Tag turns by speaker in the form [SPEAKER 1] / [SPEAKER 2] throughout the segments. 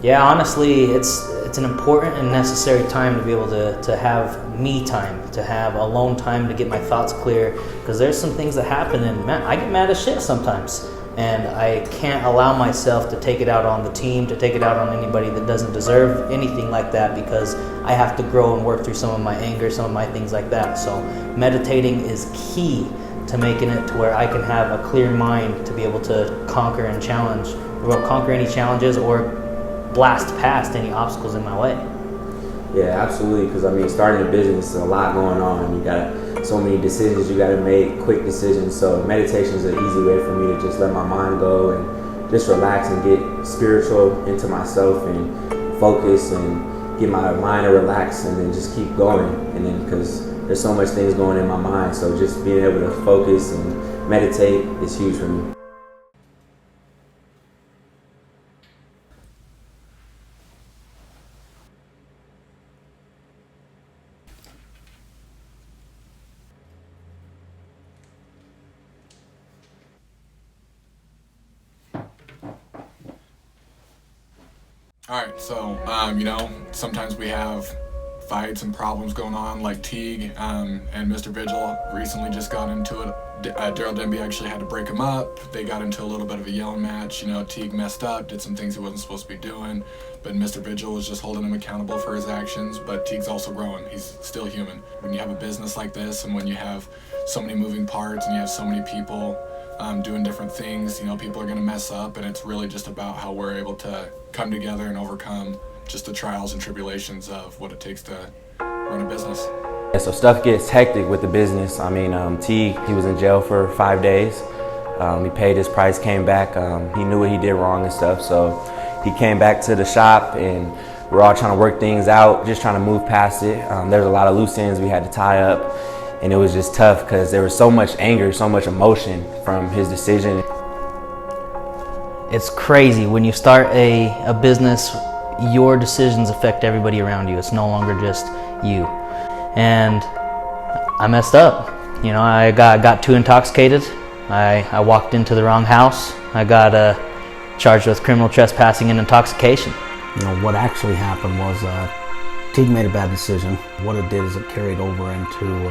[SPEAKER 1] Yeah, honestly, it's an important and necessary time to be able to have me time, to have alone time to get my thoughts clear, because there's some things that happen and man, I get mad as shit sometimes. And I can't allow myself to take it out on the team, to take it out on anybody that doesn't deserve anything like that, because I have to grow and work through some of my anger, some of my things like that. So meditating is key to making it to where I can have a clear mind to be able to conquer and challenge, or conquer any challenges or blast past any obstacles in my way.
[SPEAKER 2] Yeah, absolutely, because I mean, starting a business is a lot going on. You got so many decisions you got to make, quick decisions. So meditation is an easy way for me to just let my mind go and just relax and get spiritual into myself and focus and get my mind to relax and then just keep going. And then because there's so much things going in my mind, so just being able to focus and meditate is huge for me.
[SPEAKER 3] Alright, so, you know, sometimes we have fights and problems going on, like Teague and Mr. Vigil recently just got into it. Daryl Denby actually had to break him up. They got into a little bit of a yelling match. You know, Teague messed up, did some things he wasn't supposed to be doing, but Mr. Vigil was just holding him accountable for his actions. But Teague's also growing. He's still human. When you have a business like this and when you have so many moving parts and you have so many people doing different things, you know, people are going to mess up, and it's really just about how we're able to come together and overcome just the trials and tribulations of what it takes to run a business.
[SPEAKER 2] Yeah, so stuff gets hectic with the business. I mean, Teague, he was in jail for 5 days. He paid his price, came back. He knew what he did wrong and stuff, so he came back to the shop, and we're all trying to work things out, just trying to move past it. There's a lot of loose ends we had to tie up, and it was just tough because there was so much anger, so much emotion from his decision.
[SPEAKER 1] It's crazy when you start a business, your decisions affect everybody around you. It's no longer just you. And I messed up. You know, I got too intoxicated. I walked into the wrong house. I got charged with criminal trespassing and intoxication.
[SPEAKER 4] You know, what actually happened was Teague made a bad decision. What it did is it carried over into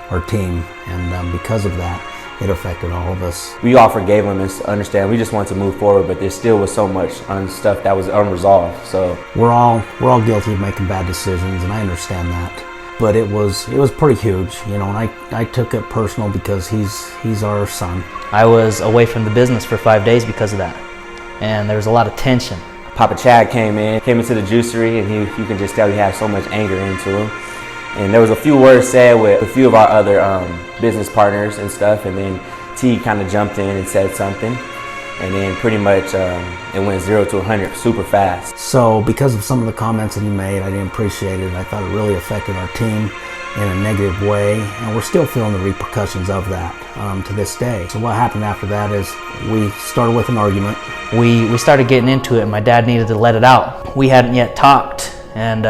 [SPEAKER 4] our team, and because of that, it affected all of us.
[SPEAKER 2] We all forgave him and understand we just wanted to move forward, but there still was so much stuff that was unresolved. So
[SPEAKER 4] we're all guilty of making bad decisions, and I understand that. But it was pretty huge, you know, and I took it personal because he's our son.
[SPEAKER 1] I was away from the business for 5 days because of that, and there was a lot of tension.
[SPEAKER 2] Papa Chad came into the juicery, and you can just tell he had so much anger into him. And there was a few words said with a few of our other business partners and stuff, and then T kind of jumped in and said something, and then pretty much it went 0 to 100 super fast.
[SPEAKER 4] So because of some of the comments that he made, I didn't appreciate it. I thought it really affected our team in a negative way, and we're still feeling the repercussions of that to this day. So what happened after that is we started with an argument.
[SPEAKER 1] We started getting into it, and my dad needed to let it out. We hadn't yet talked, and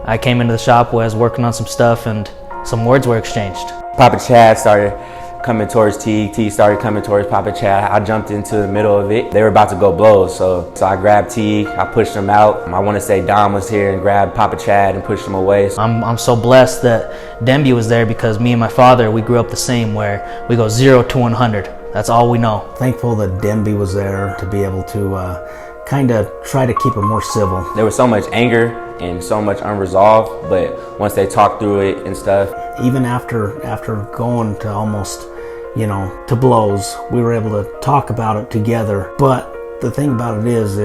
[SPEAKER 1] I came into the shop where I was working on some stuff, and some words were exchanged.
[SPEAKER 2] Papa Chad started coming towards T. T started coming towards Papa Chad. I jumped into the middle of it. They were about to go blows, so I grabbed T. I pushed him out. I want to say Dom was here and grabbed Papa Chad and pushed him away.
[SPEAKER 1] I'm so blessed that Denby was there, because me and my father, we grew up the same, where we go 0 to 100. That's all we know.
[SPEAKER 4] Thankful that Denby was there to be able to kind of try to keep it more civil.
[SPEAKER 2] There was so much anger and so much unresolved, but once they talked through it and stuff.
[SPEAKER 4] Even after going to almost, you know, to blows, we were able to talk about it together. But the thing about it is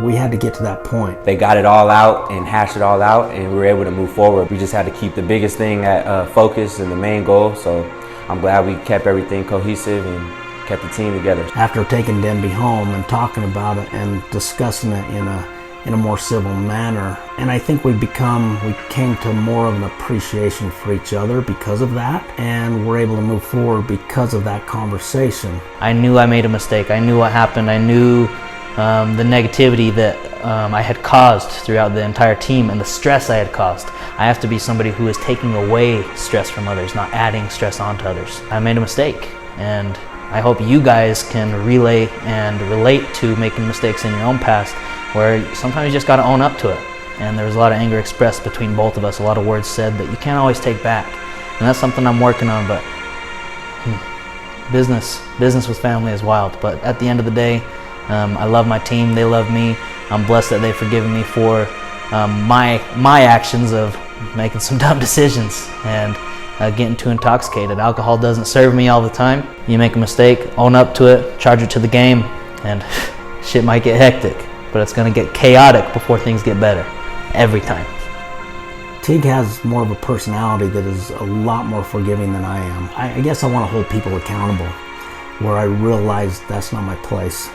[SPEAKER 4] we had to get to that point.
[SPEAKER 2] They got it all out and hashed it all out, and we were able to move forward. We just had to keep the biggest thing at focus and the main goal. So I'm glad we kept everything cohesive and kept the team together.
[SPEAKER 4] After taking Denby home and talking about it and discussing it in a more civil manner, and I think we came to more of an appreciation for each other because of that, and we're able to move forward because of that conversation.
[SPEAKER 1] I knew I made a mistake. I knew what happened. I knew the negativity that I had caused throughout the entire team, and the stress I had caused. I have to be somebody who is taking away stress from others, not adding stress onto others. I made a mistake, and I hope you guys can relay and relate to making mistakes in your own past, where sometimes you just got to own up to it. And there was a lot of anger expressed between both of us, a lot of words said that you can't always take back. And that's something I'm working on, but business with family is wild. But at the end of the day, I love my team, they love me. I'm blessed that they've forgiven me for my actions of making some dumb decisions and getting too intoxicated. Alcohol doesn't serve me all the time. You make a mistake, own up to it, charge it to the game, and shit might get hectic, but it's gonna get chaotic before things get better, every time.
[SPEAKER 4] Teague has more of a personality that is a lot more forgiving than I am. I guess I want to hold people accountable, where I realize that's not my place.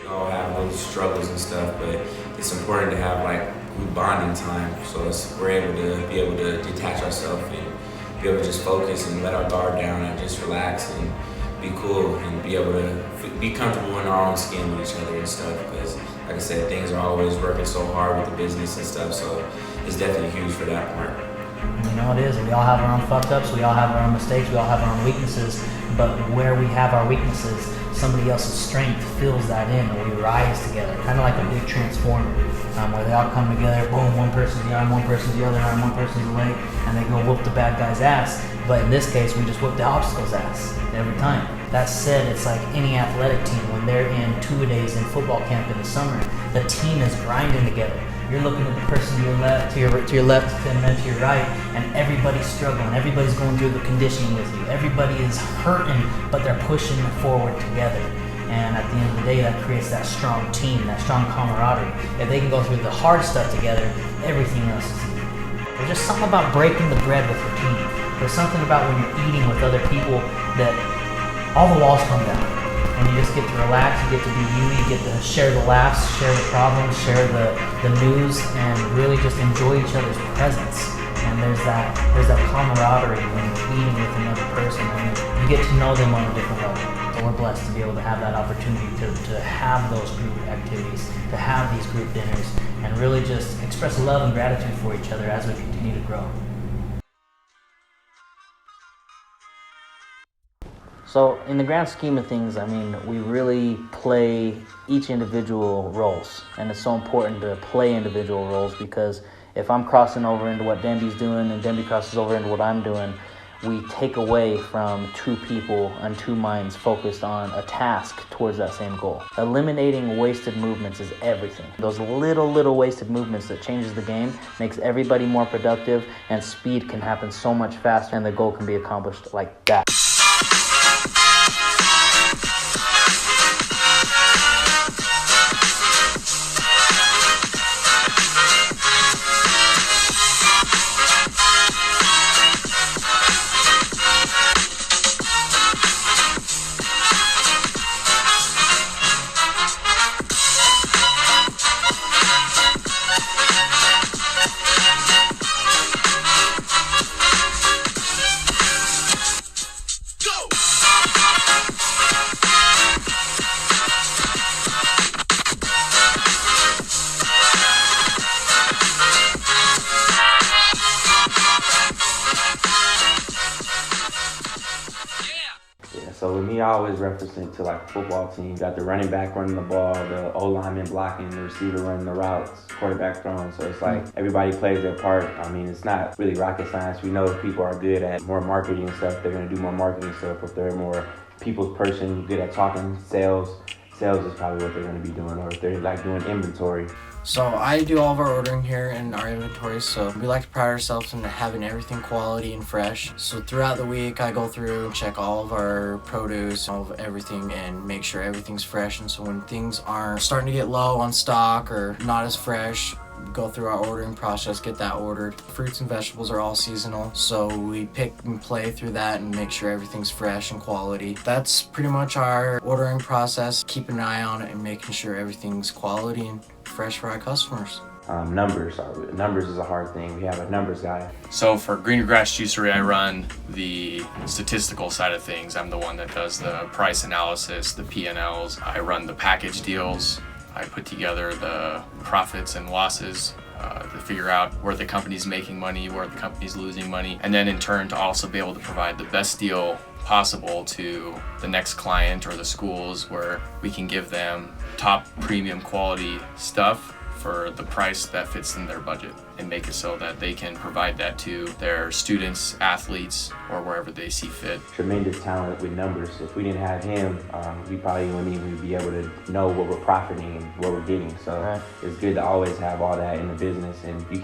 [SPEAKER 2] We all have those struggles and stuff, but it's important to have like group bonding time, so we're able to detach ourselves and be able to just focus and let our guard down and just relax and be cool and be able to be comfortable in our own skin with each other and stuff, because like I said, things are always working so hard with the business and stuff, so it's definitely huge for that part.
[SPEAKER 1] You know it is. We all have our own fuck ups, we all have our own mistakes, we all have our own weaknesses, but where we have our weaknesses, somebody else's strength fills that in and we rise together, kind of like a big transformer, where they all come together, boom, one person's the arm, one person's the other arm, one person's the leg, and they go whoop the bad guy's ass. But in this case, we just whoop the obstacle's ass every time. That said, it's like any athletic team, when they're in two-a-days in football camp in the summer, the team is grinding together. You're looking at the person to your left, and then to your right, and everybody's struggling. Everybody's going through the conditioning with you. Everybody is hurting, but they're pushing forward together. And at the end of the day, that creates that strong team, that strong camaraderie. If they can go through the hard stuff together, everything else is easy. There's just something about breaking the bread with your team. There's something about when you're eating with other people that all the walls come down. And you just get to relax, you get to be you get to share the laughs, share the problems, share the news, and really just enjoy each other's presence. And there's that camaraderie when you're eating with another person, and you get to know them on a different level. So we're blessed to be able to have that opportunity to have those group activities, to have these group dinners, and really just express love and gratitude for each other as we continue to grow. So in the grand scheme of things, I mean, we really play each individual roles, and it's so important to play individual roles, because if I'm crossing over into what Demby's doing and Demby crosses over into what I'm doing, we take away from two people and two minds focused on a task towards that same goal. Eliminating wasted movements is everything. Those little wasted movements that changes the game, makes everybody more productive, and speed can happen so much faster, and the goal can be accomplished like that.
[SPEAKER 2] So with me, I always reference it to like a football team. You got the running back running the ball, the O-lineman blocking, the receiver running the routes, quarterback throwing. So it's like everybody plays their part. I mean, it's not really rocket science. We know if people are good at more marketing and stuff, they're going to do more marketing stuff. If they're more people's person, good at talking, sales is probably what they're going to be doing. Or if they're like doing inventory.
[SPEAKER 5] So I do all of our ordering here in our inventory, so we like to pride ourselves in having everything quality and fresh. So throughout the week I go through and check all of our produce, all of everything, and make sure everything's fresh. And so when things are starting to get low on stock or not as fresh, go through our ordering process, get that ordered. Fruits and vegetables are all seasonal, so we pick and play through that and make sure everything's fresh and quality. That's pretty much our ordering process, keeping an eye on it and making sure everything's quality and fresh for our customers.
[SPEAKER 2] Numbers is a hard thing. We have a numbers guy.
[SPEAKER 6] So for Greener Grass Juicery, I run the statistical side of things. I'm the one that does the price analysis, the P&Ls. I run the package deals. I put together the profits and losses to figure out where the company's making money, where the company's losing money, and then in turn to also be able to provide the best deal possible to the next client or the schools, where we can give them top premium quality stuff for the price that fits in their budget, and make it so that they can provide that to their students, athletes, or wherever they see fit.
[SPEAKER 2] Tremendous talent with numbers. If we didn't have him, we probably wouldn't even be able to know what we're profiting and what we're getting. So It's good to always have all that in the business, and you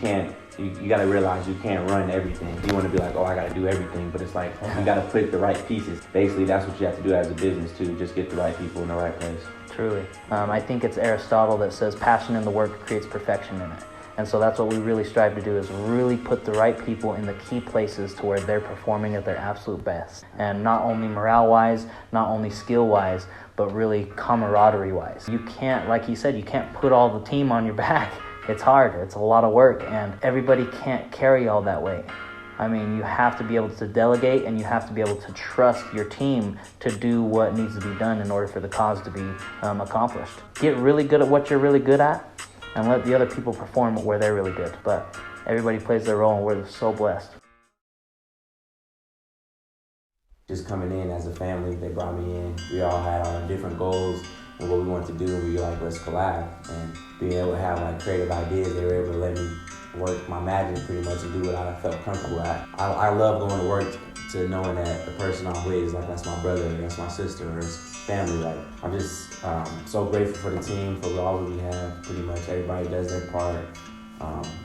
[SPEAKER 2] got to realize you can't run everything. You want to be like, oh, I got to do everything, but it's like you got to put the right pieces. Basically, that's what you have to do as a business too. Just get the right people in the right place.
[SPEAKER 1] Truly. I think it's Aristotle that says passion in the work creates perfection in it. And so that's what we really strive to do, is really put the right people in the key places to where they're performing at their absolute best. And not only morale-wise, not only skill-wise, but really camaraderie-wise. You can't, like you said, you can't put all the team on your back. It's hard, it's a lot of work, and everybody can't carry all that weight. I mean, you have to be able to delegate, and you have to be able to trust your team to do what needs to be done in order for the cause to be accomplished. Get really good at what you're really good at, and let the other people perform where they're really good. But everybody plays their role, and we're so blessed.
[SPEAKER 2] Just coming in as a family, they brought me in. We all had our different goals and what we wanted to do. We were like, let's collab. And being able to have like creative ideas, they were able to let me work my magic pretty much and do what I felt comfortable at. I love going to work to knowing that the person I'm with is like, that's my brother, that's my sister, or it's family. Like, I'm just so grateful for the team, for all that we have. Pretty much everybody does their part.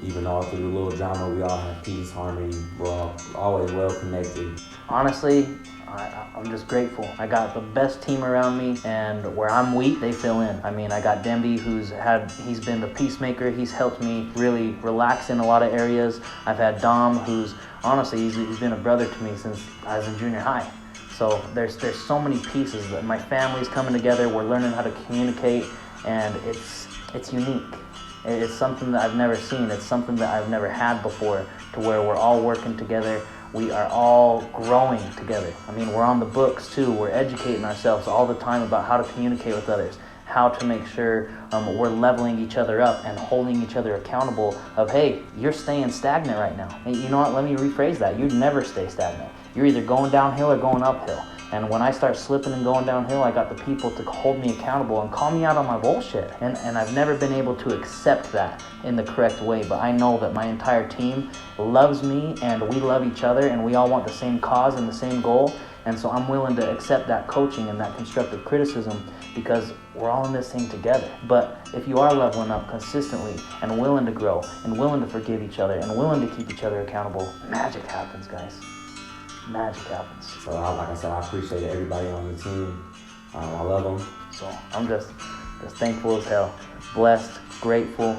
[SPEAKER 2] Even all through the little drama, we all have peace, harmony. We're all always well connected.
[SPEAKER 1] Honestly, I'm just grateful. I got the best team around me, and where I'm weak, they fill in. I mean, I got Demby, he's been the peacemaker. He's helped me really relax in a lot of areas. I've had Dom, who's honestly, he's been a brother to me since I was in junior high. So there's so many pieces that my family's coming together. We're learning how to communicate, and it's unique. It's something that I've never seen. It's something that I've never had before, to where we're all working together. We are all growing together. I mean, we're on the books too. We're educating ourselves all the time about how to communicate with others, how to make sure we're leveling each other up and holding each other accountable of, hey, you're staying stagnant right now. And you know what, let me rephrase that. You never stay stagnant. You're either going downhill or going uphill. And when I start slipping and going downhill, I got the people to hold me accountable and call me out on my bullshit. And I've never been able to accept that in the correct way, but I know that my entire team loves me, and we love each other, and we all want the same cause and the same goal. And so I'm willing to accept that coaching and that constructive criticism, because we're all in this thing together. But if you are leveling up consistently and willing to grow and willing to forgive each other and willing to keep each other accountable, magic happens, guys. Magic happens.
[SPEAKER 2] So like I said, I appreciate everybody on the team. I love them.
[SPEAKER 1] So I'm just thankful as hell. Blessed, grateful,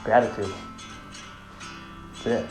[SPEAKER 1] gratitude. That's it.